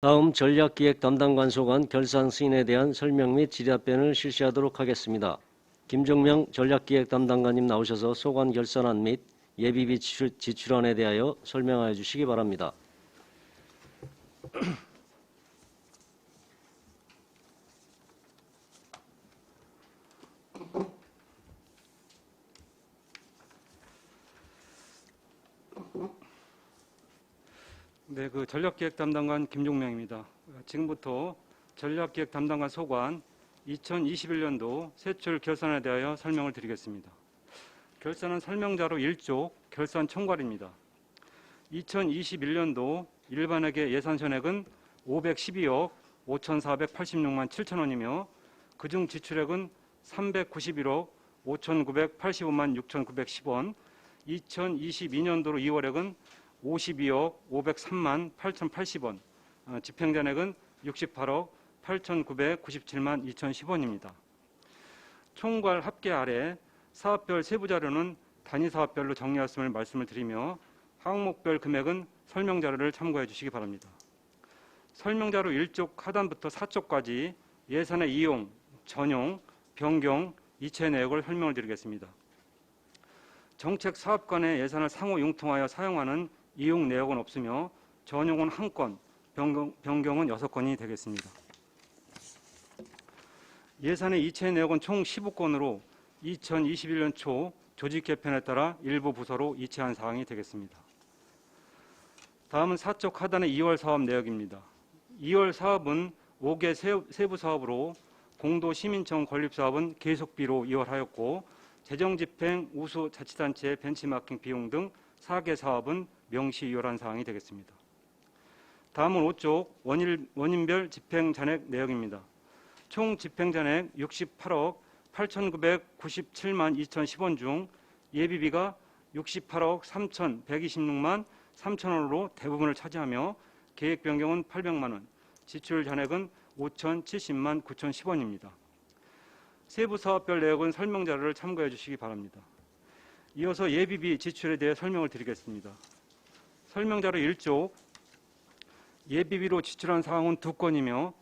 다음 전략기획 담당관 소관 결산 승인에 대한 설명 및 질의답변을 실시하도록 하겠습니다. 김종명 전략기획 담당관님 나오셔서 소관 결산안 및 예비비 지출안에 대하여 설명하여 주시기 바랍니다. 네, 전략기획 담당관 김종명입니다. 지금부터 전략기획 담당관 소관 2021년도 세출 결산에 대하여 설명을 드리겠습니다. 결산은 설명자로 1쪽 결산 총괄입니다. 2021년도 일반회계 예산 전액은 512억 5,486만 7천 원이며 그중 지출액은 391억 5,985만 6,910원, 2022년도로 2월액은 52억 503만 8,080원, 집행잔액은 68억 8,997만 2,010원입니다. 총괄 합계 아래 사업별 세부 자료는 단위 사업별로 정리하였음을 말씀을 드리며 항목별 금액은 설명자료를 참고해 주시기 바랍니다. 설명자료 1쪽 하단부터 4쪽까지 예산의 이용, 전용, 변경, 이체 내역을 설명을 드리겠습니다. 정책 사업 간의 예산을 상호 융통하여 사용하는 이용 내역은 없으며 전용은 1건, 변경은 6건이 되겠습니다. 예산의 이체 내역은 총 15건으로 2021년 초 조직 개편에 따라 일부 부서로 이체한 사항이 되겠습니다. 다음은 4쪽 하단의 2월 사업 내역입니다. 2월 사업은 5개 세부 사업으로 공도 시민청 건립사업은 계속비로 이월하였고 재정집행 우수 자치단체 벤치마킹 비용 등 4개 사업은 명시 이월한 사항이 되겠습니다. 다음은 5쪽 원인별 집행잔액 내역입니다. 총 집행잔액 68억 8,997만 2,010원 중 예비비가 68억 3,126만 3,000원으로 대부분을 차지하며 계획 변경은 800만 원, 지출 잔액은 5,070만 9,010원입니다. 세부 사업별 내역은 설명 자료를 참고해 주시기 바랍니다. 이어서 예비비 지출에 대해 설명을 드리겠습니다. 설명 자료 1쪽 예비비로 지출한 사항은 2건이며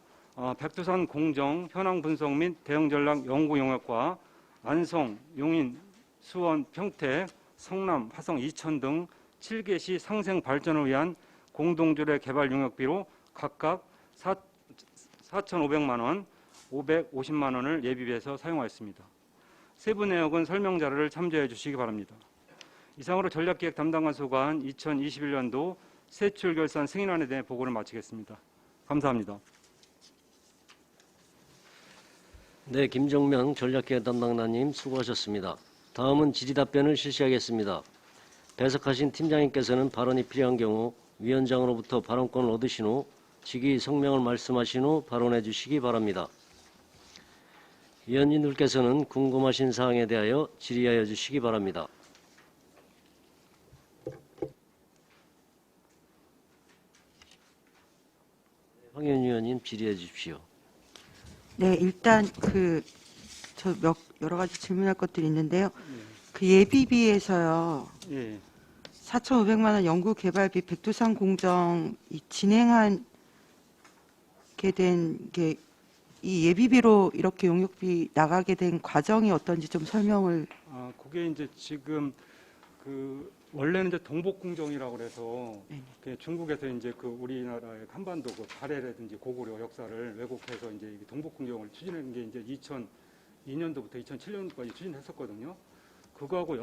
백두산 공정, 현황 분석 및 대응 전략 연구 용역과 안성, 용인, 수원, 평택, 성남, 화성, 이천 등 7개시 상생 발전을 위한 공동주례 개발 용역비로 각각 4,500만 원, 550만 원을 예비비에서 사용하였습니다. 세부 내역은 설명 자료를 참조해 주시기 바랍니다. 이상으로 전략기획 담당관 소관 2021년도 세출 결산 승인안에 대해 보고를 마치겠습니다. 감사합니다. 네, 김종명 전략기획 담당관님 수고하셨습니다. 다음은 질의답변을 실시하겠습니다. 배석하신 팀장님께서는 발언이 필요한 경우 위원장으로부터 발언권을 얻으신 후 직위 성명을 말씀하신 후 발언해 주시기 바랍니다. 위원님들께서는 궁금하신 사항에 대하여 질의하여 주시기 바랍니다. 황현 위원님 질의해 주십시오. 네, 일단 여러 가지 질문할 것들이 있는데요. 그 예비비에서요. 예. 4,500만 원 연구 개발비 백두산 공정 진행한 게 된 게 이 예비비로 이렇게 용역비 나가게 된 과정이 어떤지 좀 설명을. 그게 이제 지금 원래는 이제 동복궁정이라고 그래서 중국에서 이제 우리나라의 한반도 발해라든지 고구려 역사를 왜곡해서 이제 동복궁정을 추진하는 게 이제 2002년도부터 2007년까지 추진했었거든요. 그거하고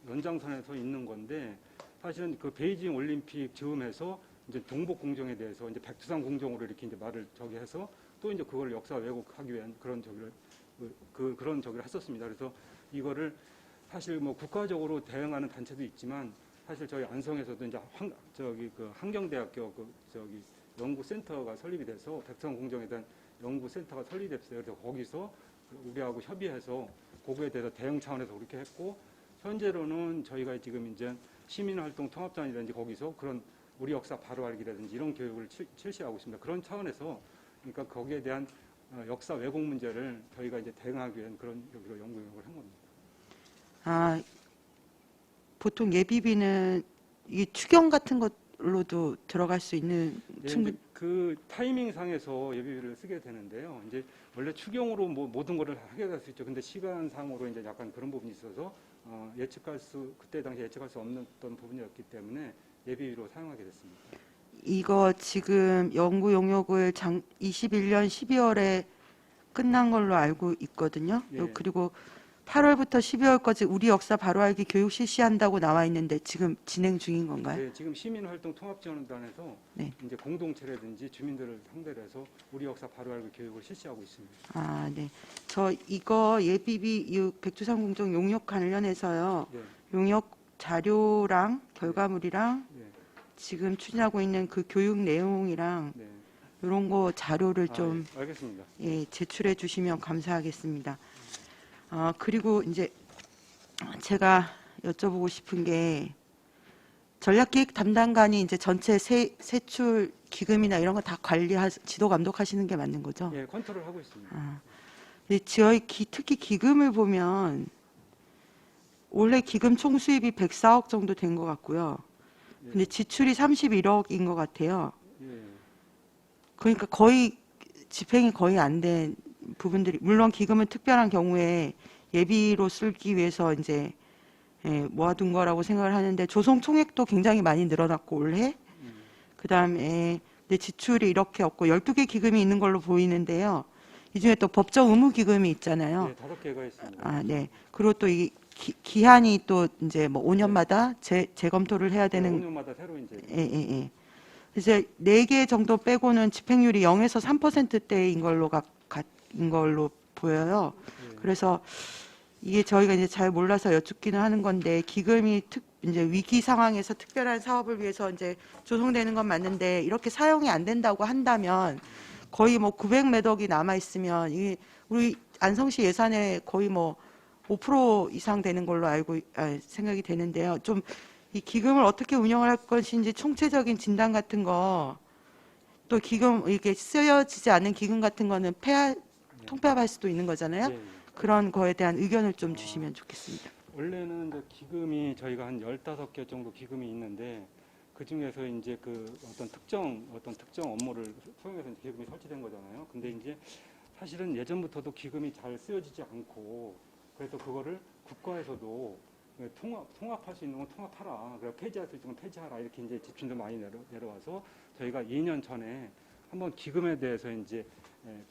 연장선에 서 있는 건데 사실은 베이징 올림픽 즈음해서 이제 동복궁정에 대해서 이제 백두산 궁정으로 이렇게 이제 말을 해서 또 이제 그걸 역사 왜곡하기 위한 그런 저기를 했었습니다. 그래서 이거를 사실 국가적으로 대응하는 단체도 있지만 사실 저희 안성에서도 이제 한경대학교 연구센터가 설립이 돼서 백두산 궁정에 대한 연구센터가 설립됐어요. 그래서 거기서 우리하고 협의해서 그거에 대해서 대응 차원에서 그렇게 했고 현재로는 저희가 지금 이제 시민활동 통합단이라든지 거기서 그런 우리 역사 바로 알기라든지 이런 교육을 실시하고 있습니다. 그런 차원에서 그러니까 거기에 대한 역사 왜곡 문제를 저희가 이제 대응하기 위한 그런 연구 용역을 한 겁니다. 보통 예비비는 이 추경 같은 것 걸로도 들어갈 수 있는 예, 충분. 이제 그 타이밍 상에서 예비비를 쓰게 되는데요. 이제 원래 추경으로 뭐 모든 거를 하게 될 수 있죠. 근데 시간상으로 이제 약간 그런 부분이 있어서 그때 당시 예측할 수 없는 어떤 부분이었기 때문에 예비비로 사용하게 됐습니다. 이거 지금 연구 용역을 21년 12월에 끝난 걸로 알고 있거든요. 예. 그리고 8월부터 12월까지 우리 역사 바로 알기 교육 실시한다고 나와 있는데 지금 진행 중인 건가요? 네, 지금 시민활동 통합지원단에서 네. 이제 공동체라든지 주민들을 상대로 해서 우리 역사 바로 알기 교육을 실시하고 있습니다. 아, 네. 저 이거 예비비 이 백두산 공정 용역 관련해서요. 네, 용역 자료랑 결과물이랑 네, 지금 추진하고 있는 그 교육 내용이랑 네. 이런 거 자료를 좀 예, 알겠습니다. 예, 제출해 주시면 감사하겠습니다. 그리고 이제 제가 여쭤보고 싶은 게 전략기획 담당관이 이제 전체 세출 기금이나 이런 거 다 지도 감독하시는 게 맞는 거죠? 예, 컨트롤 하고 있습니다. 근데 저희 특히 기금을 보면 올해 기금 총 수입이 104억 정도 된 것 같고요. 근데 지출이 31억인 것 같아요. 예, 그러니까 거의 집행이 거의 안 된 부분들이, 물론 기금은 특별한 경우에 예비로 쓰기 위해서 이제 모아둔 거라고 생각을 하는데 조성 총액도 굉장히 많이 늘어났고 올해 그다음에 내 지출이 이렇게 없고 12개 기금이 있는 걸로 보이는데요. 이 중에 또 법정 의무 기금이 있잖아요. 네, 5개가 있습니다. 아, 네. 그리고 또 이 기한이 또 이제 뭐 5년마다 재검토를 해야 되는 5년마다 새로 이제 예. 이제 4개 정도 빼고는 집행률이 0에서 3%대인 걸로 보여요. 예, 그래서 이게 저희가 이제 잘 몰라서 여쭙기는 하는 건데 기금이 이제 위기 상황에서 특별한 사업을 위해서 이제 조성되는 건 맞는데 이렇게 사용이 안 된다고 한다면 거의 뭐 900몇 억이 남아 있으면 이게 우리 안성시 예산에 거의 뭐 5% 이상 되는 걸로 생각이 되는데요. 좀 이 기금을 어떻게 운영을 할 것인지 총체적인 진단 같은 거, 또 기금 이게 쓰여지지 않는 기금 같은 거는 통폐합할 수도 있는 거잖아요. 예, 예. 그런 거에 대한 의견을 좀 주시면 좋겠습니다. 원래는 이제 기금이 저희가 한 15개 정도 기금이 있는데 그 중에서 이제 그 어떤 특정 업무를 소용해서 이제 기금이 설치된 거잖아요. 근데 이제 사실은 예전부터도 기금이 잘 쓰여지지 않고 그래서 그거를 국가에서도 통합할 수 있는 건 통합하라. 그리고 폐지할 수 있는 건 폐지하라. 이렇게 이제 지침도 많이 내려와서 저희가 2년 전에 한번 기금에 대해서 이제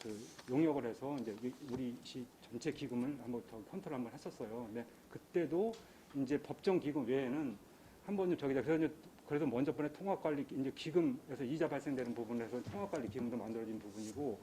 그 용역을 해서 이제 우리 시 전체 기금을 한번 더 컨트롤 한번 했었어요. 근데 그때도 이제 법정 기금 외에는 한 번은 그래서 먼저 번에 통합관리 이제 기금에서 이자 발생되는 부분에서 통합관리 기금도 만들어진 부분이고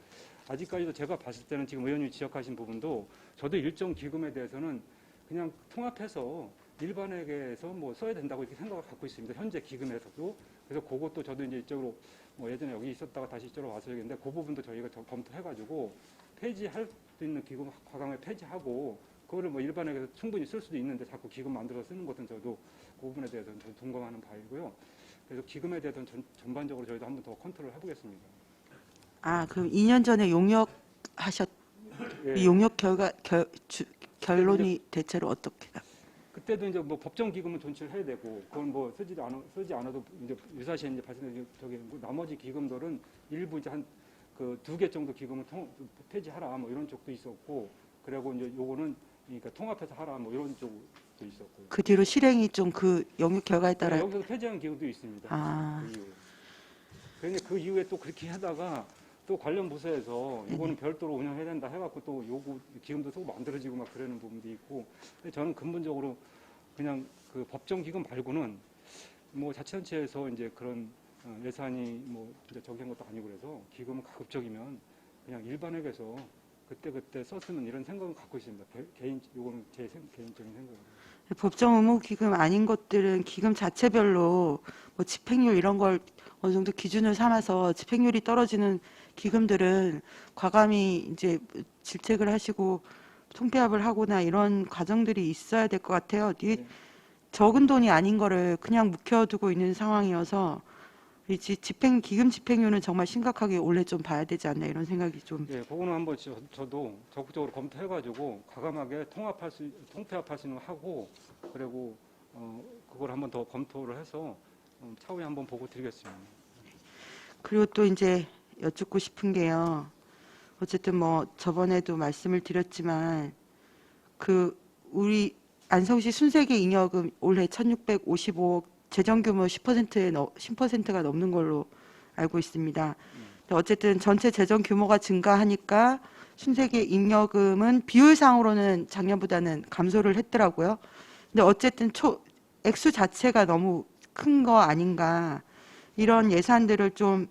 아직까지도 제가 봤을 때는 지금 의원님이 지적하신 부분도 저도 일정 기금에 대해서는 그냥 통합해서 일반에게서 뭐 써야 된다고 이렇게 생각을 갖고 있습니다. 현재 기금에서도. 그래서 그것도 저도 이제 이쪽으로 뭐 예전에 여기 있었다가 다시 이쪽으로 와서 얘기했는데 그 부분도 저희가 검토해가지고 폐지할 수 있는 기금 과감하게 폐지하고 그거를 뭐 일반에게서 충분히 쓸 수도 있는데 자꾸 기금 만들어 쓰는 것은 저도 그 부분에 대해서는 좀 동감하는 바이고요. 그래서 기금에 대해서는 전반적으로 저희도 한번 더 컨트롤 해보겠습니다. 그럼 2년 전에 예. 이 용역 결론이 대체로 어떻게? 그때도 이제 뭐 법정 기금은 존치를 해야 되고 그건 뭐 쓰지 않아도 이제 유사시에 이제 발생된 뭐 나머지 기금들은 일부 이제 한 그 2개 정도 기금을 폐지하라 뭐 이런 쪽도 있었고 그리고 이제 요거는 그러니까 통합해서 하라 뭐 이런 쪽도 있었고 그 뒤로 실행이 좀 그 용역 결과에 따라 여기서 폐지한 기금도 있습니다. 그 이후에. 그런데 그 이후에 또 그렇게 하다가 또 관련 부서에서 이거는 별도로 운영해야 된다 해갖고 또 요구 기금도 또 만들어지고 막 그러는 부분도 있고 근데 저는 근본적으로 그냥 그 법정 기금 말고는 뭐 자치단체에서 이제 그런 예산이 뭐 이제 적은 것도 아니고 그래서 기금은 가급적이면 그냥 일반에게서 그때 썼으면 이런 생각은 갖고 있습니다. 요거는 제 개인적인 생각입니다. 법정 의무 기금 아닌 것들은 기금 자체별로 뭐 집행률 이런 걸 어느 정도 기준을 삼아서 집행률이 떨어지는 기금들은 과감히 이제 질책을 하시고 통폐합을 하거나 이런 과정들이 있어야 될 것 같아요. 이게 적은 돈이 아닌 거를 그냥 묵혀두고 있는 상황이어서 기금 집행률은 정말 심각하게 올해 좀 봐야 되지 않나 이런 생각이 좀. 예, 그거는 한번 저도 적극적으로 검토해가지고 과감하게 통폐합할 수 있는 거 하고 그리고 그걸 한번 더 검토를 해서 차후에 한번 보고 드리겠습니다. 그리고 또 이제 여쭙고 싶은 게요. 어쨌든 뭐 저번에도 말씀을 드렸지만 그 우리 안성시 순세계 잉여금 올해 1,655억 재정 규모 10%가 넘는 걸로 알고 있습니다. 근데 어쨌든 전체 재정 규모가 증가하니까 순세계 잉여금은 비율상으로는 작년보다는 감소를 했더라고요. 근데 어쨌든 액수 자체가 너무 큰 거 아닌가. 이런 예산들을 좀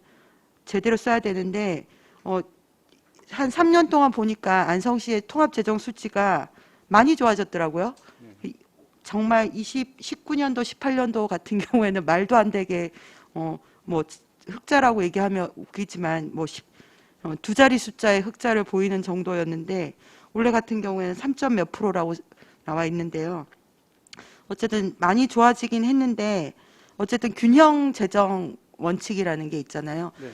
제대로 써야 되는데 한 3년 동안 보니까 안성시의 통합 재정 수치가 많이 좋아졌더라고요. 정말 19년도, 18년도 같은 경우에는 말도 안 되게 뭐 흑자라고 얘기하면 웃기지만 뭐 두 자리 숫자의 흑자를 보이는 정도였는데 올해 같은 경우에는 3점 몇 프로라고 나와 있는데요. 어쨌든 많이 좋아지긴 했는데 어쨌든 균형 재정 원칙이라는 게 있잖아요. 네.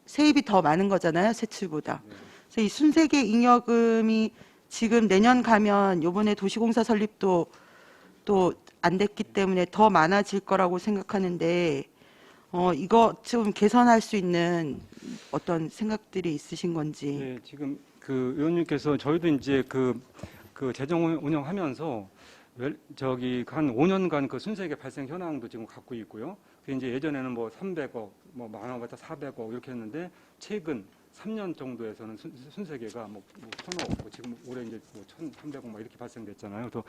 세입이 더 많은 거잖아요, 세출보다. 그래서 이 순세계 잉여금이 지금 내년 가면 요번에 도시공사 설립도 또 안 됐기 때문에 더 많아질 거라고 생각하는데 이거 좀 개선할 수 있는 어떤 생각들이 있으신 건지. 네, 지금 그 의원님께서 저희도 이제 그 재정 운영하면서 저기 한 5년간 그 순세계 발생 현황도 지금 갖고 있고요. 그 이제 예전에는 뭐 300억, 뭐 많아봤자 400억 이렇게 했는데 최근 3년 정도에서는 순세계가 뭐 1,000억, 뭐 지금 올해 이제 뭐 1,300억 막 이렇게 발생됐잖아요. 그래서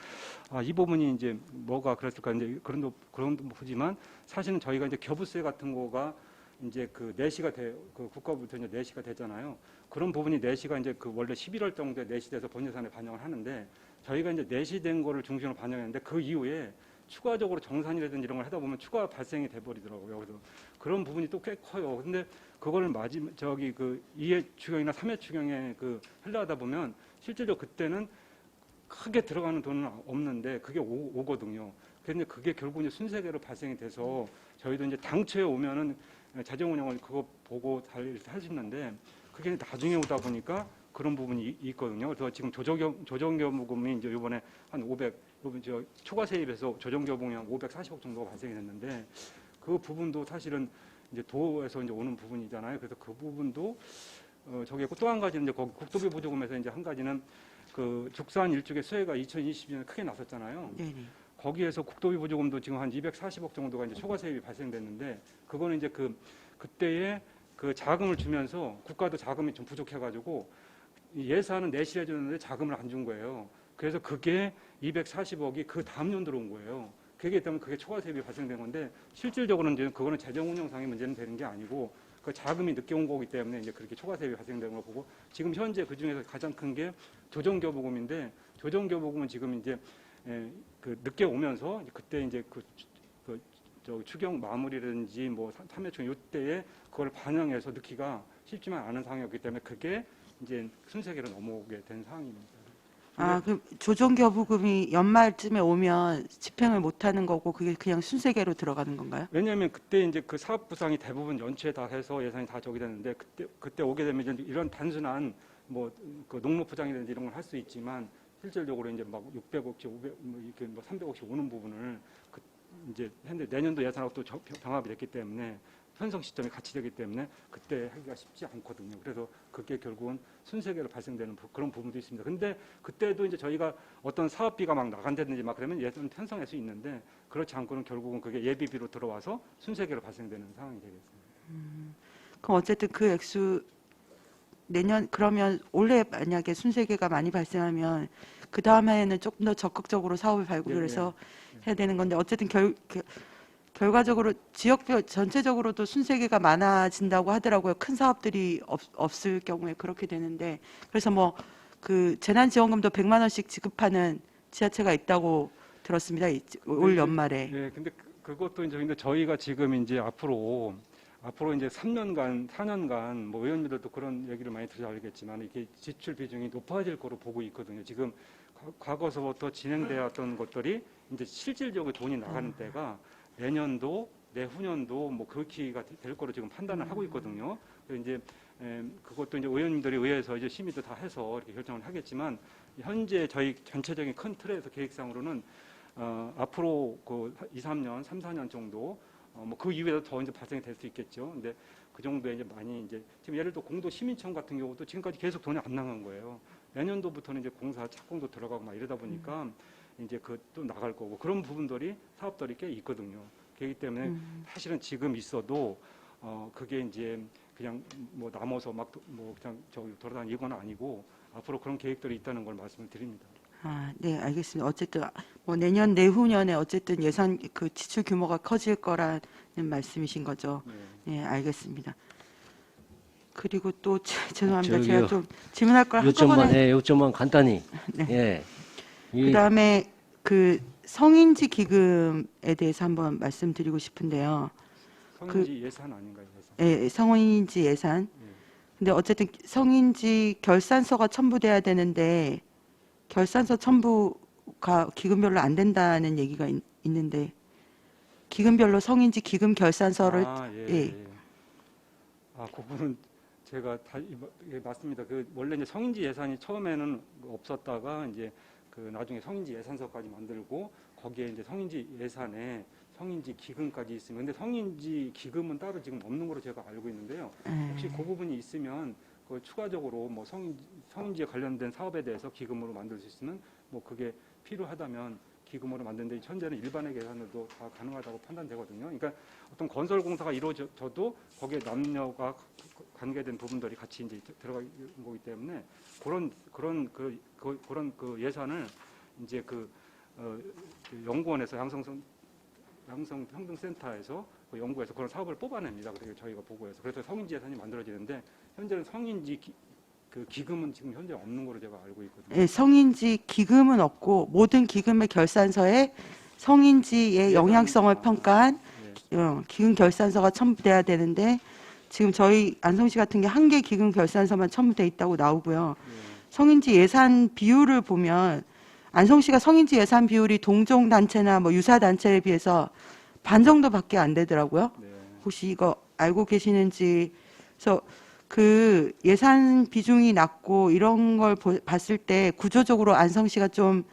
이 부분이 이제 뭐가 그랬을까 이제 그런 보지만 사실은 저희가 이제 겨부세 같은 거가 이제 그 내시가 그 국가부터 이제 내시가 되잖아요. 그런 부분이 내시가 이제 그 원래 11월 정도에 내시돼서 본예산에 반영을 하는데 저희가 이제 내시된 거를 중심으로 반영했는데 그 이후에 추가적으로 정산이라든지 이런 걸 하다 보면 추가 발생이 돼 버리더라고요. 그래서 그런 부분이 또 꽤 커요. 근데 그걸 저기 그 2회 추경이나 3회 추경에 그 하려다 보면 실제로 그때는 크게 들어가는 돈은 없는데 그게 오거든요. 그런데 그게 결국 이제 순세계로 발생이 돼서 저희도 이제 당초에 오면은 자정 운영을 그거 보고 할 수 있는데 그게 나중에 오다 보니까 그런 부분이 있거든요. 그래서 지금 조정교부금이 이제 이번에 한 500, 저 초과 세입에서 조정교부금이 한 540억 정도가 발생이 됐는데 그 부분도 사실은 이제 도에서 이제 오는 부분이잖아요. 그래서 그 부분도 저기 또 한 가지는 이제 국토비 보조금에서 이제 한 가지는 그 죽산 일족의 수혜가 2020년에 크게 났었잖아요. 네네. 거기에서 국토비 보조금도 지금 한 240억 정도가 이제 초과 세입이 발생됐는데 그거는 이제 그때에 그 자금을 주면서 국가도 자금이 좀 부족해가지고 예산은 내실해 줬는데 자금을 안 준 거예요. 그래서 그게 240억이 그 다음 연도로 온 거예요. 그게 때문에 그게 초과 세입이 발생된 건데 실질적으로는 이제 그거는 재정 운영상의 문제는 되는 게 아니고 그 자금이 늦게 온 거기 때문에 이제 그렇게 초과 세입이 발생된 걸 보고 지금 현재 그 중에서 가장 큰 게 조정교부금인데 조정교부금은 지금 이제 그 늦게 오면서 그때 이제 저 추경 마무리라든지 뭐 3회총 이때에 그걸 반영해서 넣기가 쉽지만 않은 상황이었기 때문에 그게 이제 순세계로 넘어오게 된 상황입니다. 그럼 조정교부금이 연말쯤에 오면 집행을 못하는 거고 그게 그냥 순세계로 들어가는 건가요? 왜냐하면 그때 이제 그 사업 부상이 대부분 연초에 다 해서 예산이 다 저기 됐는데 그때 오게 되면 이제 이런 단순한 뭐 그 농로포장이라든지 이런 걸 할 수 있지만 실질적으로 이제 막 600억씩 500 뭐 이렇게 뭐 300억씩 오는 부분을 이제 현재 내년도 예산하고 또 병합이 됐기 때문에 편성 시점이 같이 되기 때문에 그때 하기가 쉽지 않거든요. 그래서 그게 결국은 순세계로 발생되는 그런 부분도 있습니다. 근데 그때도 이제 저희가 어떤 사업비가 막 나간다든지 막 그러면 예산 편성할 수 있는데 그렇지 않고는 결국은 그게 예비비로 들어와서 순세계로 발생되는 상황이 되겠습니다. 그럼 어쨌든 그 액수 내년 그러면 올해 만약에 순세계가 많이 발생하면 그 다음 해에는 조금 더 적극적으로 사업을 발굴을 해서 해야 되는 건데 어쨌든 결과적으로 지역별 전체적으로도 순세계가 많아진다고 하더라고요. 큰 사업들이 없을 경우에 그렇게 되는데 그래서 뭐 그 재난지원금도 100만 원씩 지급하는 지자체가 있다고 들었습니다. 올 연말에. 네, 근데 그것도 이제 근데 저희가 지금 이제 앞으로 이제 3년간, 4년간 뭐 의원님들도 그런 얘기를 많이 들으셔 알겠지만 이게 지출 비중이 높아질 거로 보고 있거든요. 지금 과거서부터 진행되었던 것들이 이제 실질적으로 돈이 나가는 때가 내년도, 내후년도 뭐 그렇게가 될 거로 지금 판단을 하고 있거든요. 그래서 이제 그것도 이제 의원님들이 의회에서 이제 심의도 다 해서 이렇게 결정을 하겠지만 현재 저희 전체적인 큰 틀에서 계획상으로는 앞으로 그 2, 3년, 3, 4년 정도 뭐 그 이후에도 더 이제 발생이 될 수 있겠죠. 근데 그 정도에 이제 많이 이제 지금 예를 들어 공도 시민청 같은 경우도 지금까지 계속 돈이 안 나간 거예요. 내년도부터는 이제 공사 착공도 들어가고 막 이러다 보니까 이제 그 또 나갈 거고 그런 부분들이 사업들이 꽤 있거든요. 그렇기 때문에 사실은 지금 있어도 그게 이제 그냥 뭐 남아서 막 뭐 그냥 저기 돌아다니거나 아니고 앞으로 그런 계획들이 있다는 걸 말씀을 드립니다. 아, 네, 알겠습니다. 어쨌든 뭐 내년 내후년에 어쨌든 예산 그 지출 규모가 커질 거라는 말씀이신 거죠. 네. 네, 알겠습니다. 그리고 또 죄송합니다. 저기요. 제가 좀 질문할 걸 요점만 한꺼번에 요점만 간단히. 네. 예. 이 그다음에 그 성인지 기금에 대해서 한번 말씀드리고 싶은데요. 성인지 예산 아닌가요? 예산. 예, 성인지 예산. 근데 어쨌든 성인지 결산서가 첨부돼야 되는데 결산서 첨부가 기금별로 안 된다는 얘기가 있는데 기금별로 성인지 기금 결산서를 예, 예. 예. 아, 그분은 제가 예, 맞습니다. 그 원래 이제 성인지 예산이 처음에는 없었다가 이제 그 나중에 성인지 예산서까지 만들고 거기에 이제 성인지 예산에 성인지 기금까지 있으면 근데 성인지 기금은 따로 지금 없는 걸로 제가 알고 있는데요. 혹시 그 부분이 있으면 그 추가적으로 뭐 성인지에 관련된 사업에 대해서 기금으로 만들 수 있으면 뭐 그게 필요하다면 기금으로 만드는데 현재는 일반의 계산으로도 다 가능하다고 판단되거든요. 그러니까 어떤 건설 공사가 이루어져도 거기에 남녀가 관계된 부분들이 같이 이제 들어가는 거기 때문에 그런 그 예산을 이제 그 연구원에서 양성평등센터에서 그 연구해서 그런 사업을 뽑아냅니다. 그래서 저희가 보고해서 그래서 성인지 예산이 만들어지는데 현재는 성인지 그 기금은 지금 현재 없는 걸로 제가 알고 있거든요. 예, 성인지 기금은 없고 모든 기금의 결산서에 성인지의 영향성을 평가한 기금 결산서가 첨부돼야 되는데 지금 저희 안성시 같은 게 한 개 기금 결산서만 첨부돼 있다고 나오고요. 성인지 예산 비율을 보면 안성시가 성인지 예산 비율이 동종 단체나 뭐 유사 단체에 비해서 반 정도밖에 안 되더라고요. 네. 혹시 이거 알고 계시는지. 그래서 그 예산 비중이 낮고 이런 걸 봤을 때 구조적으로 안성시가 좀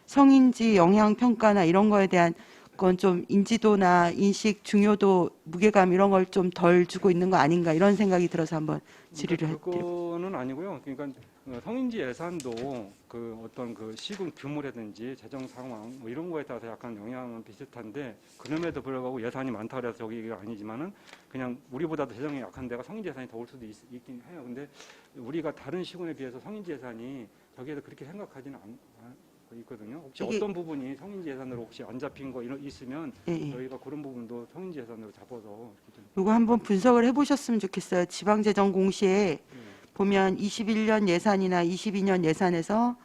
성인지 영향 평가나 이런 거에 대한 건 좀 인지도나 인식 중요도 무게감 이런 걸 좀 덜 주고 있는 거 아닌가 이런 생각이 들어서 한번 질의를 그러니까 했대요. 그거는 아니고요. 그러니까 성인지 예산도 그 어떤 그 시군 규모라든지 재정 상황 뭐 이런 거에 따라서 약간 영향은 비슷한데 그럼에도 불구하고 예산이 많다 그래서 저기가 아니지만은 그냥 우리보다도 재정이 약한 데가 성인지 예산이 더 올 수도 있긴 해요. 근데 우리가 다른 시군에 비해서 성인지 예산이 저기에서 그렇게 생각하지는 있거든요. 혹시 어떤 부분이 성인지 예산으로 혹시 안 잡힌 거 있으면 예. 저희가 그런 부분도 성인지 예산으로 잡아서 이렇게 좀 이거 한번 분석을 해보셨으면 좋겠어요. 지방재정공시에 보면 21년 예산이나 22년 예산에서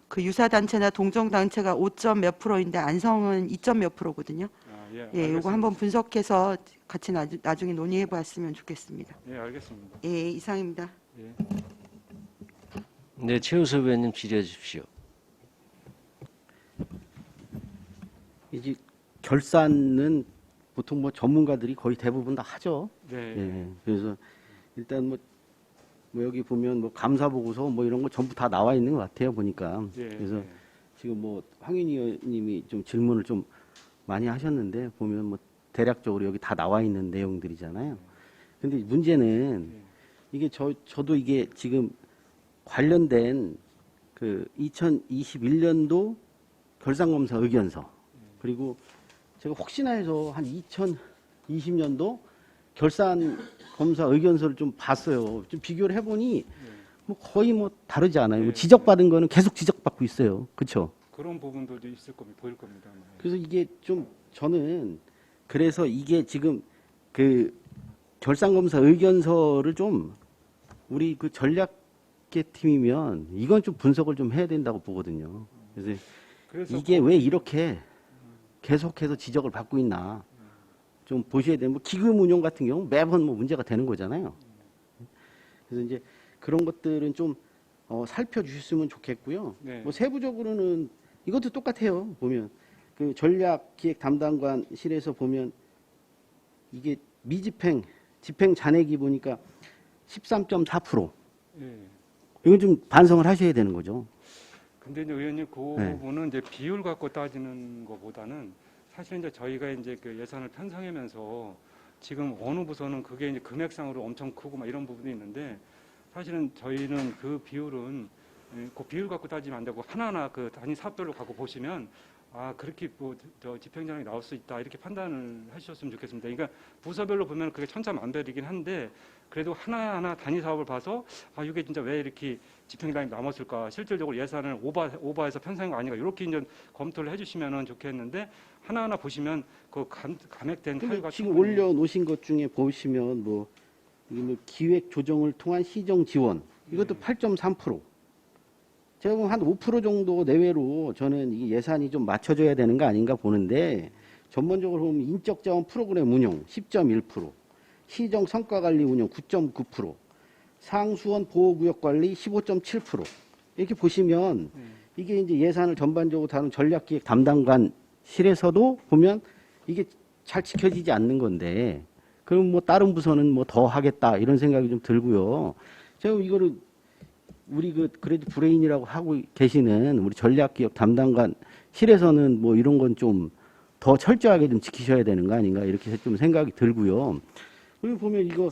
그 유사단체나 동종단체가 5점 몇 %인데 안성은 2점 몇 %거든요. 예, 알겠습니다. 이거 한번 분석해서 같이 나중에 논의해 봤으면 좋겠습니다. 예, 알겠습니다. 예, 이상입니다. 예. 네, 최우섭 의원님 질의해 주십시오. 이제 결산은 보통 뭐 전문가들이 거의 대부분 다 하죠. 네. 예. 그래서 일단 뭐 여기 보면 뭐 감사 보고서 뭐 이런 거 전부 다 나와 있는 것 같아요 보니까. 예, 그래서 예. 지금 뭐 황윤희 의원님이 좀 질문을 좀 많이 하셨는데 보면 뭐 대략적으로 여기 다 나와 있는 내용들이잖아요. 근데 문제는 이게 저도 이게 지금 관련된 그 2021년도 결산검사 의견서 그리고 제가 혹시나 해서 한 2020년도 결산검사 의견서를 좀 봤어요. 좀 비교를 해보니 뭐 거의 뭐 다르지 않아요. 뭐 지적받은 거는 계속 지적받고 있어요. 그렇죠? 그런 부분들도 있을 겁니다. 보일 겁니다. 아마. 그래서 이게 좀 저는 그래서 이게 지금 그 결산검사 의견서를 좀 우리 그 전략계팀이면 이건 좀 분석을 좀 해야 된다고 보거든요. 그래서 이게 왜 이렇게 계속해서 지적을 받고 있나 좀 보셔야 되는 뭐 기금 운용 같은 경우 매번 뭐 문제가 되는 거잖아요. 그래서 이제 그런 것들은 좀 살펴주셨으면 좋겠고요. 네. 뭐 세부적으로는 이것도 똑같아요. 보면 그 전략기획 담당관실에서 보면 이게 집행 잔액이 보니까 13.4%. 예. 이건 좀 반성을 하셔야 되는 거죠. 근데 이제 의원님 그 네. 부분은 이제 비율 갖고 따지는 것보다는 사실 이제 저희가 이제 그 예산을 편성하면서 지금 어느 부서는 그게 이제 금액상으로 엄청 크고 막 이런 부분이 있는데 사실은 저희는 그 비율은 그 비율 갖고 따지면 안 되고 하나하나 그 단위 사업별로 갖고 보시면 아 그렇게 저 집행정이 나올 수 있다 이렇게 판단을 하셨으면 좋겠습니다. 그러니까 부서별로 보면 그게 천차만별이긴 한데 그래도 하나하나 단위 사업을 봐서 아 이게 진짜 왜 이렇게 집행정이 남았을까 실질적으로 예산을 오버해서 편성한 거 아닌가 이렇게 이제 검토를 해주시면 좋겠는데 하나하나 보시면 그 감액된 근데 타율과 지금 올려놓으신 것 중에 보시면 뭐, 이게 뭐 기획 조정을 통한 시정 지원 이것도 8.3%. 제가 보면 한 5% 정도 내외로 저는 이 예산이 좀 맞춰져야 되는 거 아닌가 보는데 전반적으로 보면 인적 자원 프로그램 운영 10.1%, 시정 성과 관리 운영 9.9%, 상수원 보호구역 관리 15.7% 이렇게 보시면 이게 이제 예산을 전반적으로 다룬 전략기획 담당관실에서도 보면 이게 잘 지켜지지 않는 건데 그럼 뭐 다른 부서는 뭐 더 하겠다 이런 생각이 좀 들고요. 제가 이거를 우리 그래도 브레인이라고 하고 계시는 우리 전략기획 담당관실에서는 뭐 이런 건 좀 더 철저하게 좀 지키셔야 되는 거 아닌가 이렇게 좀 생각이 들고요. 그리고 보면 이거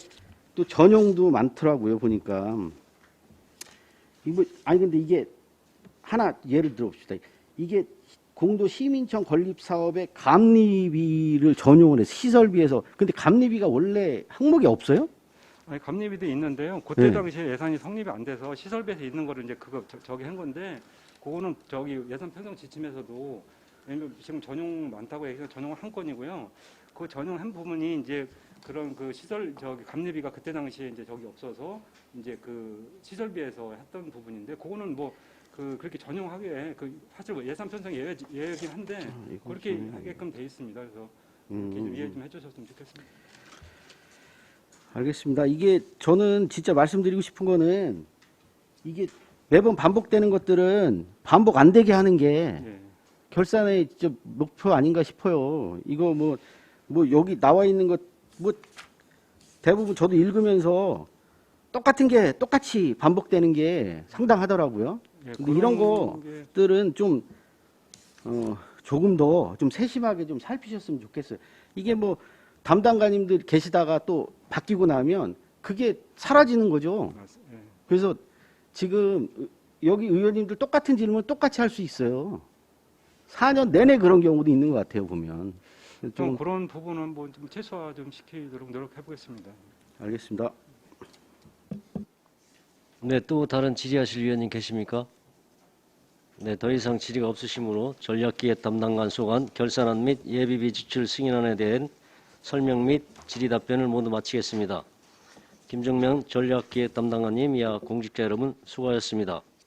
또 전용도 많더라고요 보니까 이거 아니 근데 이게 하나 예를 들어 봅시다. 이게 공도 시민청 건립 사업에 감리비를 전용을 해서 시설비에서 근데 감리비가 원래 항목이 없어요? 아니, 감리비도 있는데요. 그때 네. 당시에 예산이 성립이 안 돼서 시설비에서 있는 거를 이제 그거 저기 한 건데 그거는 저기 예산 편성 지침에서도 왜냐면 지금 전용 많다고 해서 전용을 한 건이고요. 그 전용한 부분이 이제 그런 그 시설 저기 감리비가 그때 당시에 이제 저기 없어서 이제 그 시설비에서 했던 부분인데 그거는 뭐 그렇게 전용하게 그 사실 뭐 예산 편성 예외긴 한데 그렇게 하게끔 돼 있습니다. 그래서 이렇게 좀 이해 좀 해주셨으면 좋겠습니다. 알겠습니다. 이게 저는 진짜 말씀드리고 싶은 거는 이게 매번 반복되는 것들은 반복 안 되게 하는 게 예. 결산의 진짜 목표 아닌가 싶어요. 이거 뭐 여기 나와 있는 것 뭐 대부분 저도 읽으면서 똑같은 게 똑같이 반복되는 게 상당하더라고요. 예, 근데 이런 그런 게 것들은 좀 조금 더 좀 세심하게 좀 살피셨으면 좋겠어요. 이게 뭐 담당관님들 계시다가 또 바뀌고 나면 그게 사라지는 거죠. 예. 그래서 지금 여기 의원님들 똑같은 질문 똑같이 할 수 있어요. 4년 내내 그런 경우도 있는 것 같아요, 보면. 좀 좀 그런 부분은 뭐 좀 최소화 좀 시키도록 노력해 보겠습니다. 알겠습니다. 네, 또 다른 질의하실 위원님 계십니까? 네, 더 이상 질의가 없으시므로 전략기획 담당관 소관 결산안 및 예비비 지출 승인안에 대한 설명 및 질의 답변을 모두 마치겠습니다. 김정명 전략기획 담당관님 이하 공직자 여러분 수고하셨습니다.